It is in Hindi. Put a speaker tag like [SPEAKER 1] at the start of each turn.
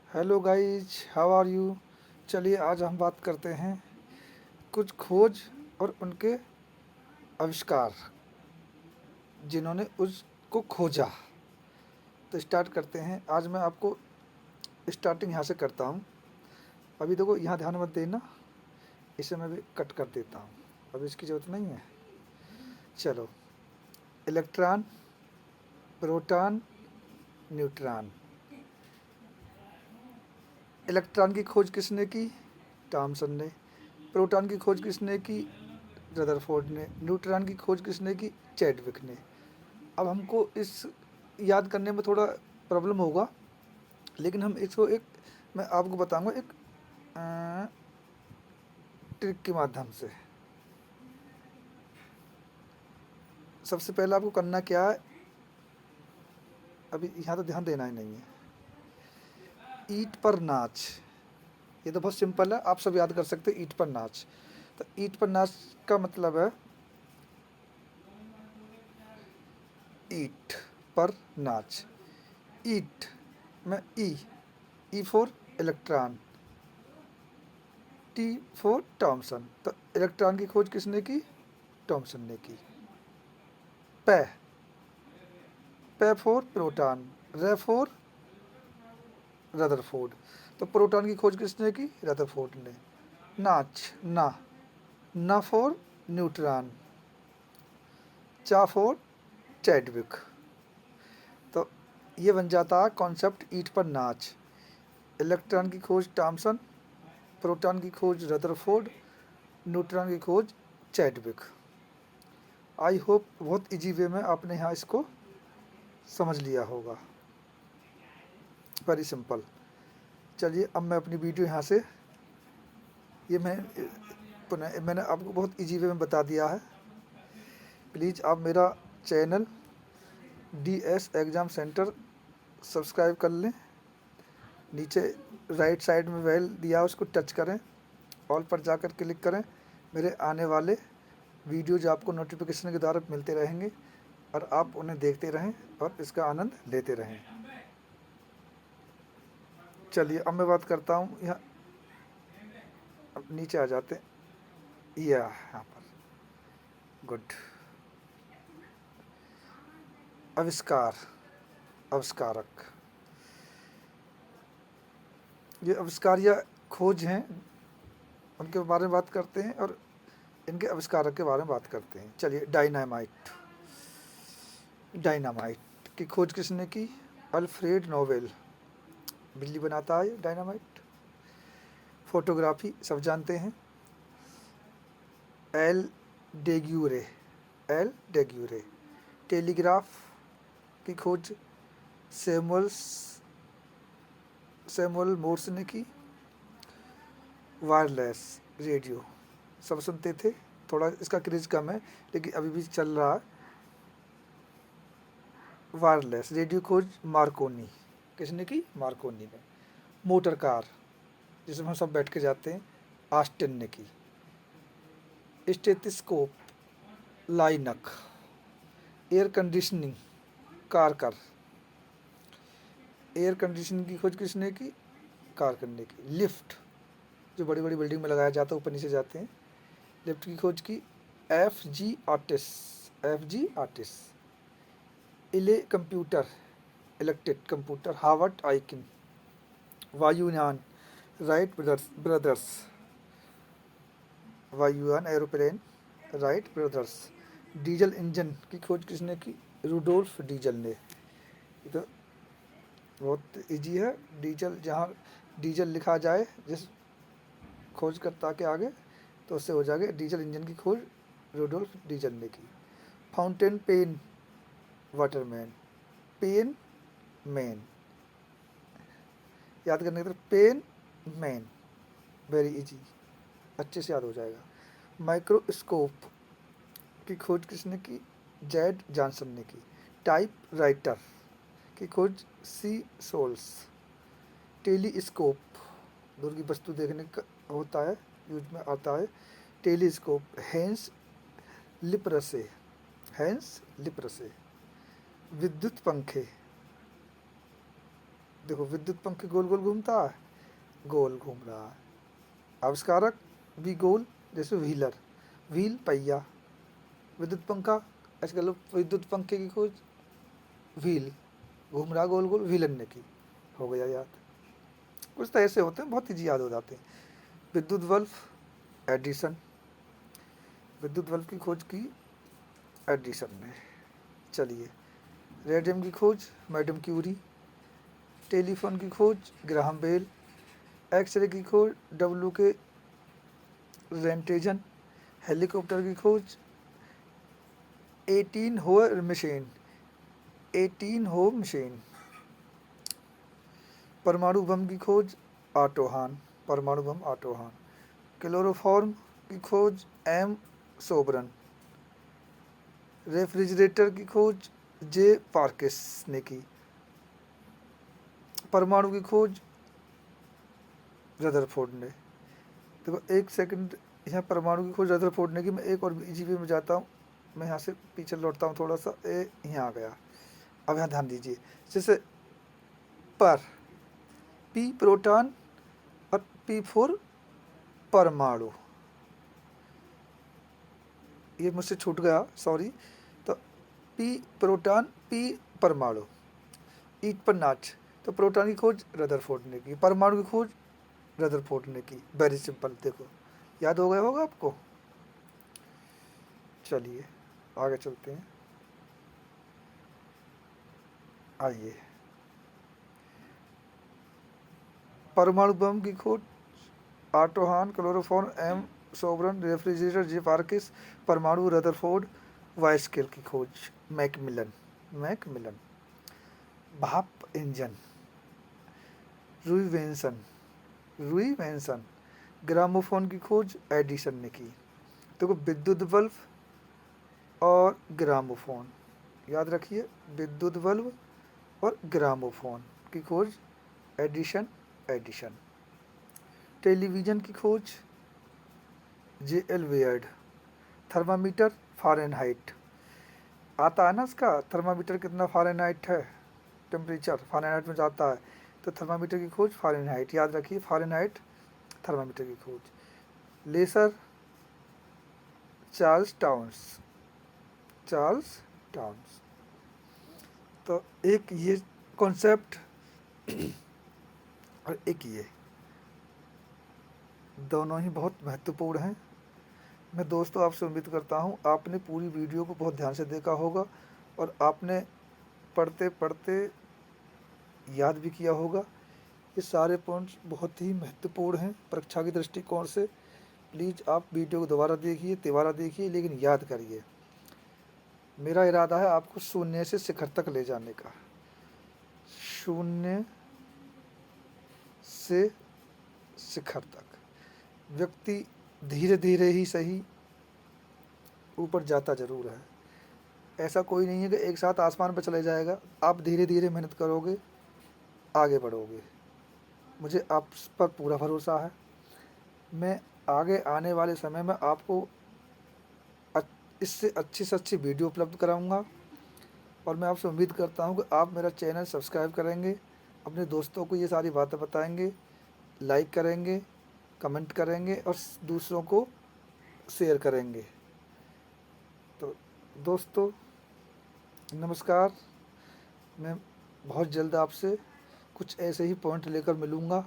[SPEAKER 1] Hello guys, how are you. चलिए आज हम बात करते हैं कुछ खोज और उनके आविष्कार जिन्होंने उसको खोजा। तो स्टार्ट करते हैं। आज मैं आपको स्टार्टिंग यहाँ से करता हूँ। अभी देखो, यहाँ ध्यान मत देना, इसे मैं भी कट कर देता हूँ, अभी इसकी ज़रूरत नहीं है। चलो, इलेक्ट्रॉन, प्रोटॉन, न्यूट्रॉन। इलेक्ट्रॉन की खोज किसने की? थॉमसन ने। प्रोटॉन की खोज किसने की? रदरफोर्ड ने। न्यूट्रॉन की खोज किसने की? चैडविक ने। अब हमको इस याद करने में थोड़ा प्रॉब्लम होगा, लेकिन हम इसको एक, मैं आपको बताऊंगा एक ट्रिक के माध्यम से। सबसे पहले आपको करना क्या है, अभी यहाँ तो ध्यान देना ही नहीं है। ईंट पर नाच, ये तो बहुत सिंपल है, आप सब याद कर सकते हैं। ईंट पर नाच, तो ईंट पर नाच का मतलब है ईंट पर नाच। ईंट में E for electron, T for Thomson. तो इलेक्ट्रॉन की खोज किसने की? थॉमसन ने की। पै पै फॉर प्रोटॉन, रे फॉर रदरफोर्ड। तो प्रोटॉन की खोज किसने की? रदरफोर्ड ने। नाच, ना फॉर न्यूट्रॉन, चा फॉर चैडविक। तो ये बन जाता है कॉन्सेप्ट ईंट पर नाच। इलेक्ट्रॉन की खोज थॉमसन, प्रोटॉन की खोज रदरफोर्ड, न्यूट्रॉन की खोज चैडविक। आई होप बहुत इजी वे में आपने यहाँ इसको समझ लिया होगा। Very simple. चलिए अब मैं अपनी वीडियो यहाँ से, ये मैंने आपको बहुत इजी वे में बता दिया है। प्लीज़ आप मेरा channel DS exam centre subscribe कर लें। नीचे राइट साइड में बेल दिया, उसको टच करें, ऑल पर जाकर क्लिक करें। मेरे आने वाले वीडियोज आपको नोटिफिकेशन के द्वारा मिलते रहेंगे और आप उन्हें देखते रहें और इसका आनंद लेते रहें। चलिए अब मैं बात करता हूँ यहाँ, अब नीचे आ जाते हैं। यहाँ पर गुड। आविष्कार, आविष्कारक। ये आविष्कार या खोज हैं, उनके बारे में बात करते हैं और इनके आविष्कारक के बारे में बात करते हैं। चलिए, डायनामाइट। डायनामाइट की खोज किसने की? Alfred Nobel. बिजली बनाता है डायनामाइट। फोटोग्राफी सब जानते हैं, एल डेग्यूरे। एल डेग्यूरे। टेलीग्राफ की खोज सैमुअल मोर्स ने की। वायरलेस रेडियो सब सुनते थे, थोड़ा इसका क्रेज कम है लेकिन अभी भी चल रहा है। वायरलेस रेडियो खोज मार्कोनी। किसने की? मार्कोनी ने। मोटर कार जिसमें हम सब बैठ के जाते हैं, आस्टिन ने की। Stethoscope, Laennec. एयर कंडीशनिंग, कारकर। एयर कंडीशनिंग की खोज किसने की? कारकर ने की। लिफ्ट, जो बड़ी बड़ी बिल्डिंग में लगाया जाता है, ऊपर नीचे जाते हैं, लिफ्ट की खोज की FG आर्टिस। FG आर्टिस। इले computer, electric computer, Harvard icon. वायुयान, राइट ब्रदर्स। वायुयान aeroplane, Wright brothers. Diesel engine की खोज किसने की? रूडोल्फ डीजल ने। ये तो बहुत इजी है। डीजल, जहाँ डीजल लिखा जाए जिस खोजकर्ता के आगे, तो उससे हो जाएगा। डीजल इंजन की खोज रूडोल्फ डीजल ने की। Fountain pen, Waterman. Pen man, याद करने की तरफ, पेन मैन, वेरी इजी, अच्छे से याद हो जाएगा। माइक्रोस्कोप की खोज किसने की? जेड जॉनसन ने की। टाइप राइटर की खोज C सोल्स। टेलीस्कोप, दूर की वस्तु देखने का होता है, यूज में आता है। Telescope, Hans Lippershey. Hans Lippershey. विद्युत पंखे, देखो विद्युत पंखे गोल गोल घूमता है, गोल घूम रहा है। आविष्कारक भी गोल, जैसे व्हीलर, व्हील पहिया। विद्युत पंखा, आजकल विद्युत पंखे की खोज, व्हील घूम रहा गोल गोल, व्हीलन ने की, हो गया याद। कुछ तो ऐसे होते हैं, बहुत ईजी याद हो जाते हैं। विद्युत बल्ब, एडिसन, विद्युत बल्ब की खोज की एडिसन ने। चलिए, रेडियम की खोज मैडम क्यूरी, टेलीफोन की खोज ग्राहम बेल, एक्सरे की खोज डब्ल्यू के रेंटेजन, हेलीकॉप्टर की खोज 18 होर मशीन, 18 हो मशीन, परमाणु बम की खोज ऑटो हान, परमाणु बम ऑटो हान, क्लोरोफॉर्म की खोज एम सोबरन, रेफ्रिजरेटर की खोज जे पार्किस ने की, परमाणु की खोज रदरफोर्ड ने। देखो एक सेकंड, यहाँ परमाणु की खोज रदरफोर्ड ने की। मैं एक और इजी वे में जाता हूँ, मैं यहाँ से पीछे लौटता हूँ थोड़ा सा, यहाँ आ गया। अब यहाँ ध्यान दीजिए, जैसे पर, पी प्रोटॉन और पी फोर परमाणु, ये मुझसे छूट गया, सॉरी। तो पी प्रोटॉन, पी परमाणु, ईट पर नाच। तो प्रोटॉन की खोज रदरफोर्ड ने की, परमाणु की खोज रदरफोर्ड ने की। वेरी सिंपल, देखो याद हो गया होगा आपको। चलिए आगे चलते हैं, आइए। परमाणु बम की खोज ऑटो हान, क्लोरोफॉर्म एम सोबरन, रेफ्रिजरेटर जे पार्किस, परमाणु रदरफोर्ड, वाइस्केल की खोज मैकमिलन, मैकमिलन। भाप इंजन रूई वेंसन, रूई वेंसन, ग्रामोफोन की खोज एडिसन ने की। देखो विद्युत बल्ब और ग्रामोफोन, याद रखिए, विद्युत बल्ब और ग्रामोफोन की खोज एडिशन, एडिशन। टेलीविज़न की खोज J L weird, thermometer Fahrenheit, आता है ना इसका, थर्मामीटर कितना फ़ारेनहाइट है, टेम्परेचर फ़ारेनहाइट में जाता है। तो थर्मामीटर की खोज फ़ारेनहाइट, याद रखिए, फ़ारेनहाइट थर्मामीटर की खोज। Laser Charles Townes, Charles Townes. तो एक ये कॉन्सेप्ट और एक ये, दोनों ही बहुत महत्वपूर्ण हैं। मैं दोस्तों आपसे उम्मीद करता हूँ आपने पूरी वीडियो को बहुत ध्यान से देखा होगा और आपने पढ़ते पढ़ते याद भी किया होगा। ये सारे पॉइंट्स बहुत ही महत्वपूर्ण हैं परीक्षा के दृष्टिकोण से। प्लीज़ आप वीडियो को दोबारा देखिए, तिबारा देखिए, लेकिन याद करिए। मेरा इरादा है आपको शून्य से शिखर तक ले जाने का, शून्य से शिखर तक। व्यक्ति धीरे धीरे ही सही ऊपर जाता ज़रूर है। ऐसा कोई नहीं है कि एक साथ आसमान पर चले जाएगा। आप धीरे धीरे मेहनत करोगे, आगे बढ़ोगे। मुझे आप पर पूरा भरोसा है। मैं आगे आने वाले समय में आपको इससे अच्छी से अच्छी वीडियो उपलब्ध कराऊंगा और मैं आपसे उम्मीद करता हूं कि आप मेरा चैनल सब्सक्राइब करेंगे, अपने दोस्तों को ये सारी बातें बताएंगे, लाइक करेंगे, कमेंट करेंगे और दूसरों को शेयर करेंगे। तो दोस्तों नमस्कार। मैं बहुत जल्द आपसे कुछ ऐसे ही पॉइंट लेकर मिलूँगा